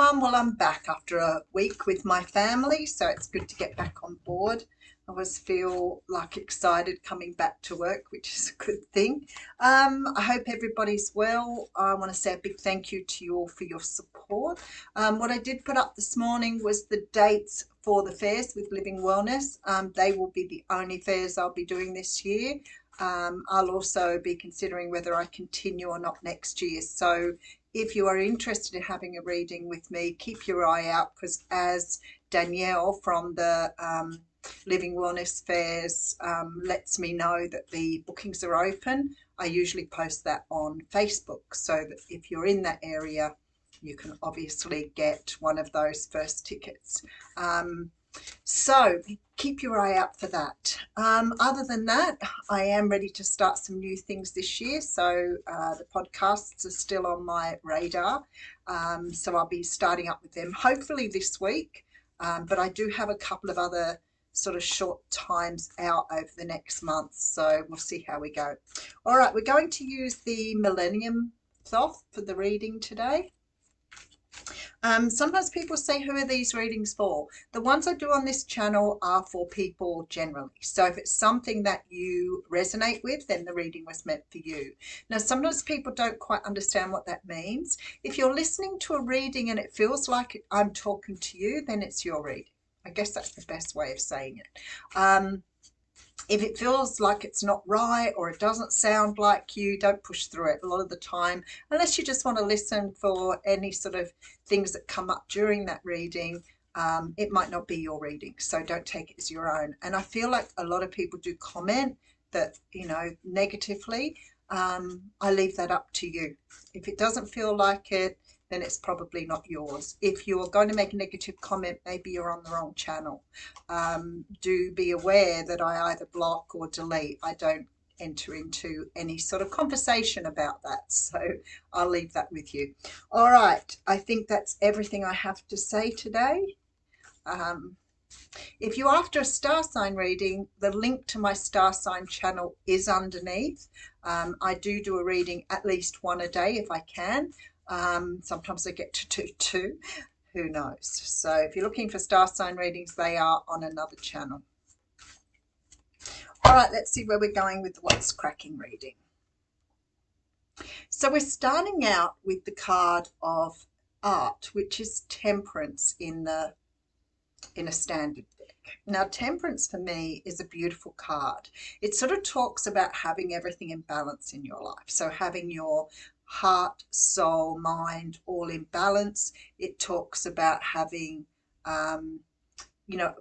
everyone. Well, I'm back after a week with my family, so it's good to get back on board. I always feel like excited coming back to work, which is a good thing. I hope everybody's well. I want to say a big thank you to you all for your support. What I did put up this morning was the dates for the fairs with Living Wellness. They will be the only fairs I'll be doing this year. I'll also be considering whether I continue or not next year. So if you are interested in having a reading with me, keep your eye out, because as Danielle from the Living Wellness Fairs lets me know that the bookings are open, I usually post that on Facebook, so that if you're in that area, you can obviously get one of those first tickets. So keep your eye out for that. Other than that, I am ready to start some new things this year. So the podcasts are still on my radar. So I'll be starting up with them hopefully this week. But I do have a couple of other sort of short times out over the next month. So we'll see how we go. All right, we're going to use the Millennium Cloth for the reading today. Sometimes people say, who are these readings for? The ones I do on this channel are for people generally. So if it's something that you resonate with, then the reading was meant for you. Now, sometimes people don't quite understand what that means. If you're listening to a reading and it feels like I'm talking to you, then it's your reading. I guess that's the best way of saying it. If it feels like it's not right or it doesn't sound like you, don't push through it a lot of the time, unless you just want to listen for any sort of things that come up during that reading. It might not be your reading, so don't take it as your own. And I feel like a lot of people do comment that, negatively. I leave that up to you. If it doesn't feel like it, then it's probably not yours. If you're going to make a negative comment, maybe you're on the wrong channel. Do be aware that I either block or delete. I don't enter into any sort of conversation about that. So I'll leave that with you. All right. I think that's everything I have to say today. If you're after a star sign reading, the link to my star sign channel is underneath. I do a reading at least one a day if I can. Sometimes I get to do two, who knows. So if you're looking for star sign readings, they are on another channel. All right, let's see where we're going with what's cracking reading. So we're starting out with the card of art, which is Temperance in a standard deck. Now, Temperance for me is a beautiful card. It sort of talks about having everything in balance in your life. So having your heart, soul, mind all in balance. It talks about having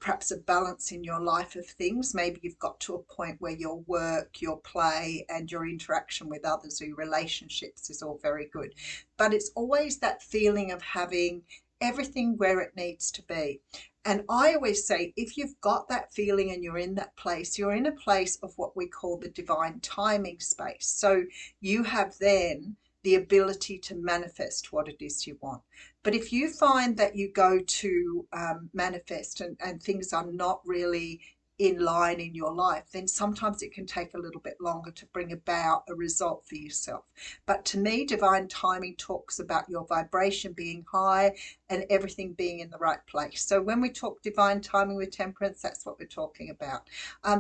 perhaps a balance in your life of things. Maybe you've got to a point where your work, your play, and your interaction with others or your relationships is all very good. But it's always that feeling of having everything where it needs to be. And I always say, if you've got that feeling and you're in that place, you're in a place of what we call the divine timing space. So you have then the ability to manifest what it is you want. But if you find that you go to manifest and things are not really in line in your life, then sometimes it can take a little bit longer to bring about a result for yourself. But to me, divine timing talks about your vibration being high and everything being in the right place. So when we talk divine timing with Temperance, that's what we're talking about.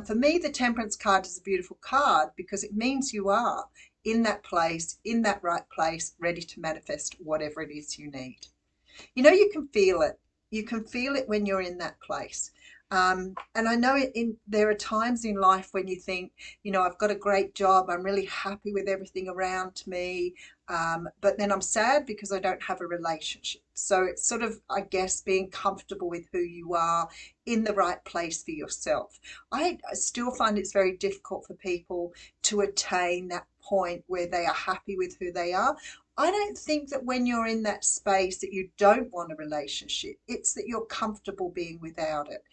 For me, the Temperance card is a beautiful card because it means you are in that place, in that right place, ready to manifest whatever it is you need. You can feel it. You can feel it when you're in that place. And I know there are times in life when you think, I've got a great job. I'm really happy with everything around me. But then I'm sad because I don't have a relationship. So it's sort of, I guess, being comfortable with who you are in the right place for yourself. I still find it's very difficult for people to attain that point where they are happy with who they are. I don't think that when you're in that space that you don't want a relationship. It's that you're comfortable being without it.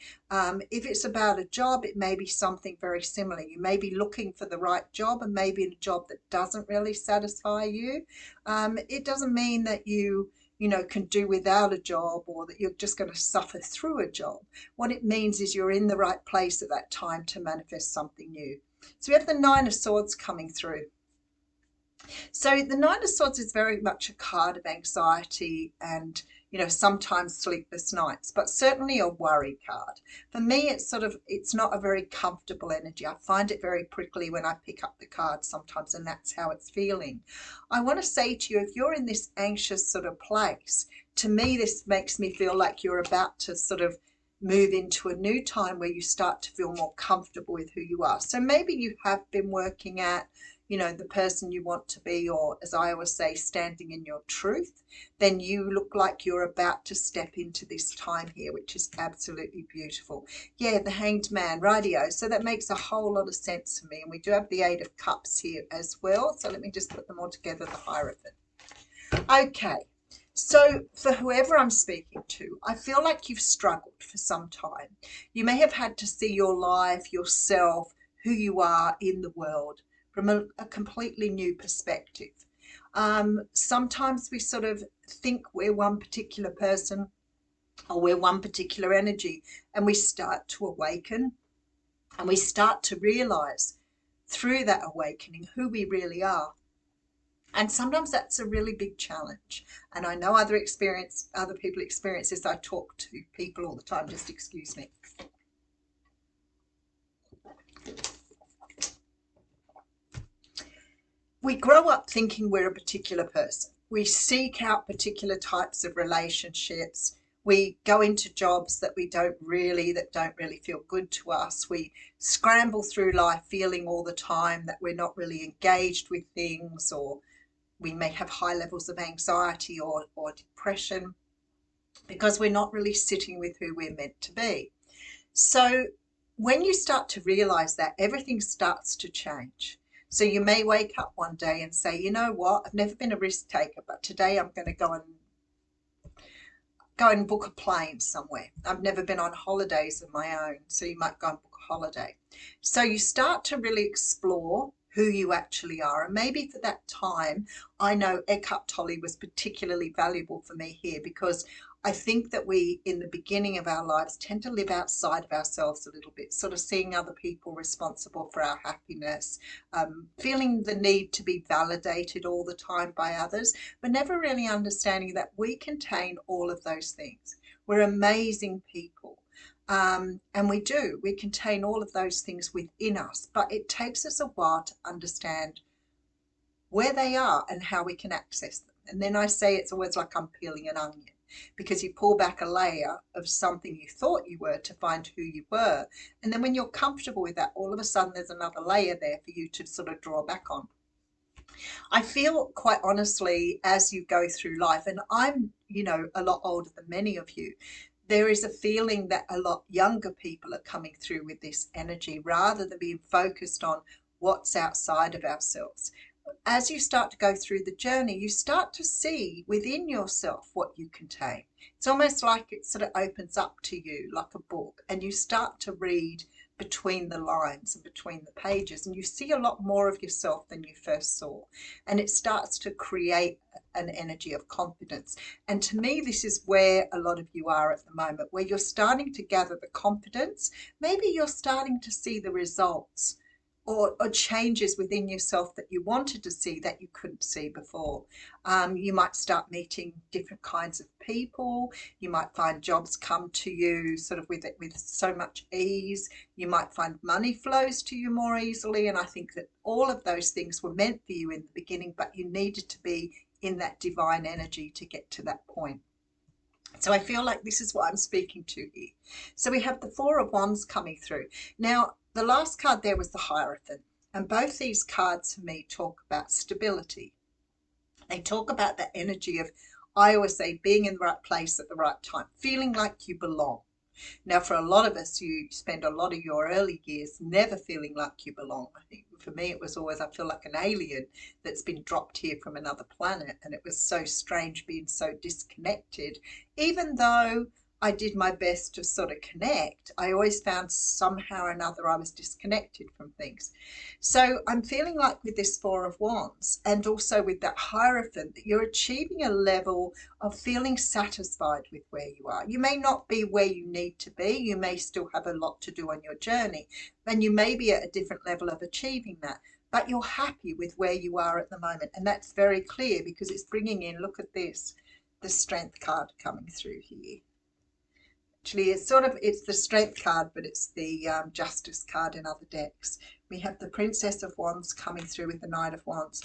If it's about a job, it may be something very similar. You may be looking for the right job and maybe a job that doesn't really satisfy you. It doesn't mean that you can do without a job or that you're just going to suffer through a job. What it means is you're in the right place at that time to manifest something new. So we have the Nine of Swords coming through. So the Nine of Swords is very much a card of anxiety and, sometimes sleepless nights, but certainly a worry card. For me, it's not a very comfortable energy. I find it very prickly when I pick up the card sometimes, and that's how it's feeling. I want to say to you, if you're in this anxious sort of place, to me, this makes me feel like you're about to sort of move into a new time where you start to feel more comfortable with who you are. So maybe you have been working at the person you want to be, or as I always say, standing in your truth, then you look like you're about to step into this time here, which is absolutely beautiful. Yeah, the Hanged Man, rightio. So that makes a whole lot of sense to me. And we do have the Eight of Cups here as well. So let me just put them all together, the Hierophant. Okay. So for whoever I'm speaking to, I feel like you've struggled for some time. You may have had to see your life, yourself, who you are in the world from a completely new perspective. Sometimes we sort of think we're one particular person or we're one particular energy, and we start to awaken and we start to realize through that awakening who we really are. And sometimes that's a really big challenge. And I know other people experience this. I talk to people all the time. Just excuse me. We grow up thinking we're a particular person. We seek out particular types of relationships. We go into jobs that don't really feel good to us. We scramble through life feeling all the time that we're not really engaged with things, or we may have high levels of anxiety or depression because we're not really sitting with who we're meant to be. So when you start to realize that, everything starts to change. So you may wake up one day and say, you know what, I've never been a risk taker, but today I'm going to go and book a plane somewhere. I've never been on holidays of my own, so you might go and book a holiday. So you start to really explore who you actually are. And maybe for that time, I know Eckhart Tolle was particularly valuable for me here, because I think that we, in the beginning of our lives, tend to live outside of ourselves a little bit, sort of seeing other people responsible for our happiness, feeling the need to be validated all the time by others, but never really understanding that we contain all of those things. We're amazing people. And we contain all of those things within us, but it takes us a while to understand where they are and how we can access them. And then I say it's always like I'm peeling an onion, because you pull back a layer of something you thought you were to find who you were. And then when you're comfortable with that, all of a sudden there's another layer there for you to sort of draw back on. I feel, quite honestly, as you go through life, and I'm, a lot older than many of you, there is a feeling that a lot younger people are coming through with this energy rather than being focused on what's outside of ourselves. As you start to go through the journey, you start to see within yourself what you contain. It's almost like it sort of opens up to you like a book, and you start to read between the lines and between the pages, and you see a lot more of yourself than you first saw, and it starts to create an energy of confidence. And to me, this is where a lot of you are at the moment, where you're starting to gather the confidence. Maybe you're starting to see the results or changes within yourself that you wanted to see that you couldn't see before. You might start meeting different kinds of people. You might find jobs come to you sort of with so much ease. You might find money flows to you more easily. And I think that all of those things were meant for you in the beginning, but you needed to be in that divine energy to get to that point. So I feel like this is what I'm speaking to here. So we have the Four of Wands coming through. Now, the last card there was the Hierophant. And both these cards for me talk about stability. They talk about that energy of, I always say, being in the right place at the right time, feeling like you belong. Now, for a lot of us, you spend a lot of your early years never feeling like you belong. I think for me, it was always, I feel like an alien that's been dropped here from another planet. And it was so strange being so disconnected. Even though I did my best to sort of connect, I always found somehow or another I was disconnected from things. So I'm feeling like with this Four of Wands and also with that Hierophant, that you're achieving a level of feeling satisfied with where you are. You may not be where you need to be. You may still have a lot to do on your journey, and you may be at a different level of achieving that. but you're happy with where you are at the moment. And that's very clear because it's bringing in, look at this, the Strength card coming through here. Actually, it's the Strength card, but it's the Justice card in other decks. We have the Princess of Wands coming through with the Knight of Wands.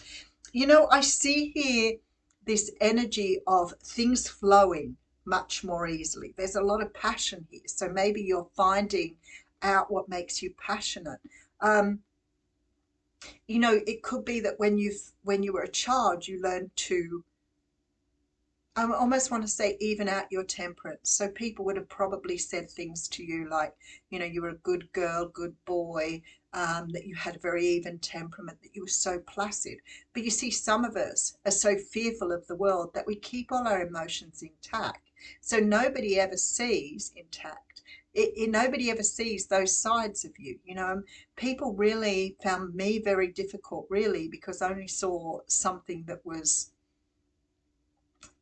You know, I see here this energy of things flowing much more easily. There's a lot of passion here. So maybe you're finding out what makes you passionate. You know, it could be that when you were a child, you learned to, I almost want to say, even out your temperance. So people would have probably said things to you like, you know, you were a good girl, good boy, that you had a very even temperament, that you were so placid. But you see, some of us are so fearful of the world that we keep all our emotions intact. So nobody ever sees intact. Nobody ever sees those sides of you. You know, people really found me very difficult, really, because I only saw something that was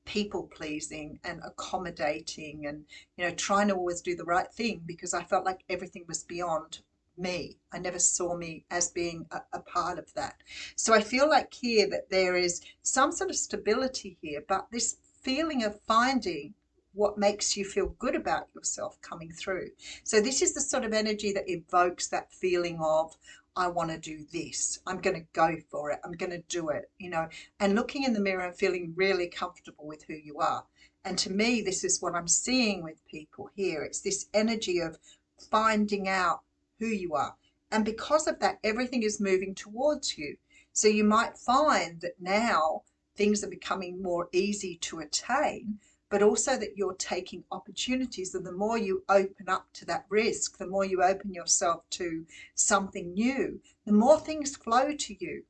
people pleasing and accommodating and, you know, trying to always do the right thing because I felt like everything was beyond me. I never saw me as being a part of that. So I feel like here that there is some sort of stability here, but this feeling of finding what makes you feel good about yourself coming through. So this is the sort of energy that evokes that feeling of, I want to do this. I'm going to go for it. I'm going to do it, you know, and looking in the mirror and feeling really comfortable with who you are. And to me, this is what I'm seeing with people here. It's this energy of finding out who you are. And because of that, everything is moving towards you. So you might find that now things are becoming more easy to attain, but also that you're taking opportunities. And the more you open up to that risk, the more you open yourself to something new, the more things flow to you.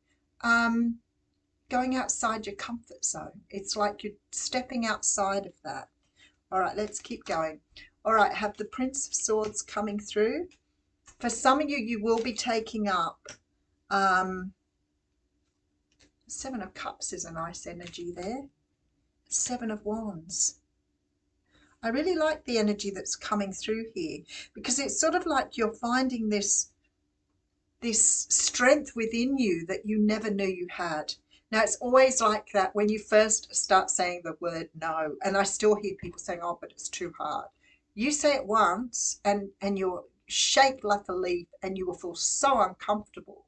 Going outside your comfort zone. It's like you're stepping outside of that. All right, let's keep going. All right, have the Prince of Swords coming through. For some of you, you will be taking up Seven of Cups is a nice energy there. Seven of Wands. I really like the energy that's coming through here because it's sort of like you're finding this strength within you that you never knew you had. Now, it's always like that when you first start saying the word no, and I still hear people saying, oh, but it's too hard. You say it once and you're shaped like a leaf and you will feel so uncomfortable.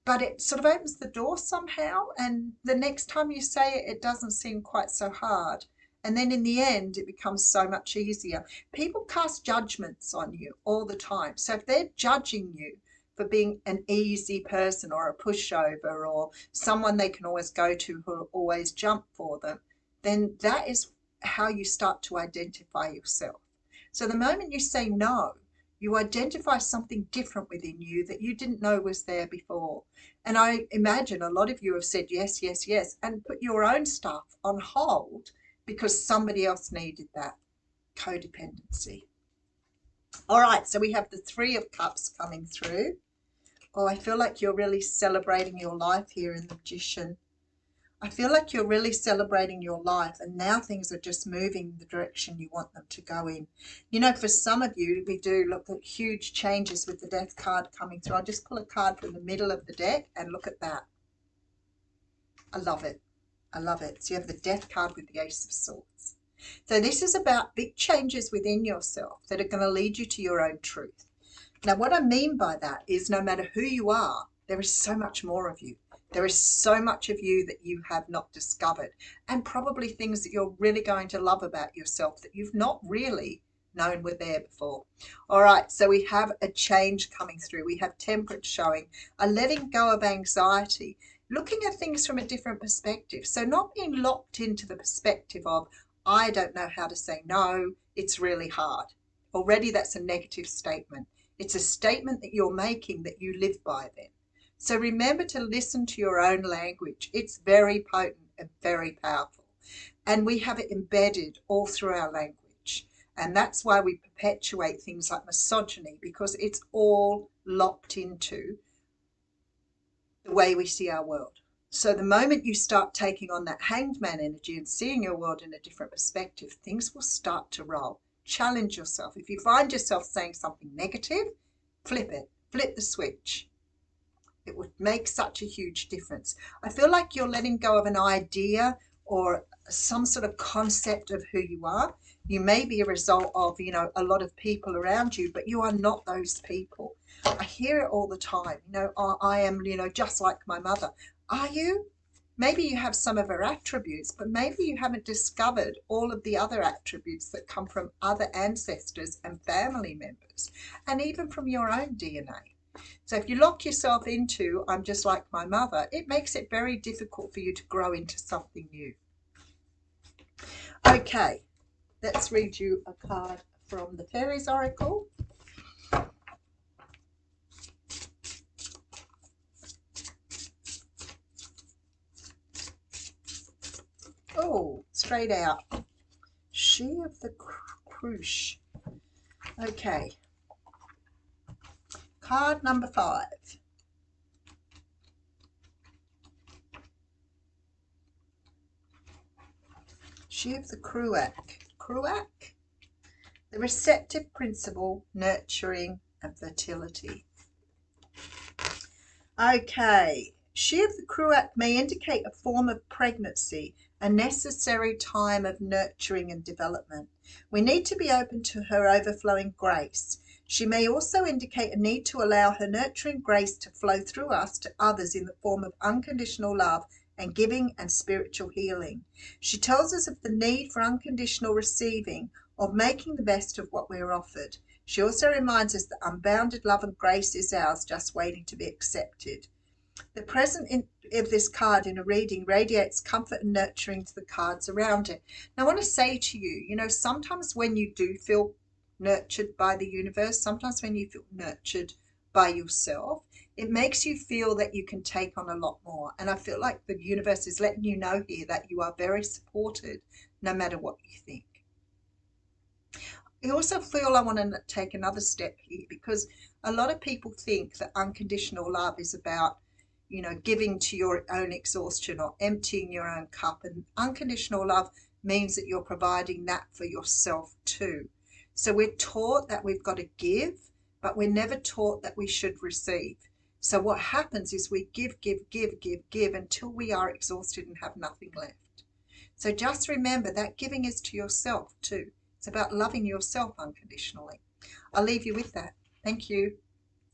But it sort of opens the door somehow, and the next time you say it, it doesn't seem quite so hard. And then in the end, it becomes so much easier. People cast judgments on you all the time. So if they're judging you for being an easy person or a pushover or someone they can always go to who'll always jump for them, then that is how you start to identify yourself. So the moment you say no, you identify something different within you that you didn't know was there before. And I imagine a lot of you have said yes, yes, yes, and put your own stuff on hold because somebody else needed that. Codependency. All right, so we have the Three of Cups coming through. Oh, I feel like you're really celebrating your life here in the Magician. I feel like you're really celebrating your life, and now things are just moving the direction you want them to go in. You know, for some of you, we do look at huge changes with the Death card coming through. I'll just pull a card from the middle of the deck and look at that. I love it. I love it. So you have the Death card with the Ace of Swords. So this is about big changes within yourself that are going to lead you to your own truth. Now, what I mean by that is no matter who you are, there is so much more of you. There is so much of you that you have not discovered, and probably things that you're really going to love about yourself that you've not really known were there before. All right, so we have a change coming through. We have Temperance showing, a letting go of anxiety, looking at things from a different perspective. So not being locked into the perspective of, I don't know how to say no, it's really hard. Already that's a negative statement. It's a statement that you're making that you live by then. So remember to listen to your own language. It's very potent and very powerful. And we have it embedded all through our language. And that's why we perpetuate things like misogyny, because it's all locked into the way we see our world. So the moment you start taking on that hanged man energy and seeing your world in a different perspective, things will start to roll. Challenge yourself. If you find yourself saying something negative, flip it. Flip the switch. It would make such a huge difference. I feel like you're letting go of an idea or some sort of concept of who you are. You may be a result of, you know, a lot of people around you, but you are not those people. I hear it all the time. You know, I am, you know, just like my mother. Are you? Maybe you have some of her attributes, but maybe you haven't discovered all of the other attributes that come from other ancestors and family members, and even from your own DNA. So if you lock yourself into, I'm just like my mother, it makes it very difficult for you to grow into something new. Okay, let's read you a card from the Fairies Oracle. Oh, straight out. She of the Cruche. Okay. Card number 5. She of the Cruac. Cruac? The receptive principle, nurturing and fertility. Okay. She of the Cruac may indicate a form of pregnancy, a necessary time of nurturing and development. We need to be open to her overflowing grace. She may also indicate a need to allow her nurturing grace to flow through us to others in the form of unconditional love and giving and spiritual healing. She tells us of the need for unconditional receiving, of making the best of what we're offered. She also reminds us that unbounded love and grace is ours, just waiting to be accepted. The presence of this card in a reading radiates comfort and nurturing to the cards around it. Now, I want to say to you, you know, sometimes when you do feel nurtured by the universe, sometimes when you feel nurtured by yourself, it makes you feel that you can take on a lot more. And I feel like the universe is letting you know here that you are very supported no matter what you think. I also feel I want to take another step here, because a lot of people think that unconditional love is about, you know, giving to your own exhaustion or emptying your own cup. And unconditional love means that you're providing that for yourself too. So we're taught that we've got to give, but we're never taught that we should receive. So what happens is we give until we are exhausted and have nothing left. So just remember that giving is to yourself too. It's about loving yourself unconditionally. I'll leave you with that. Thank you.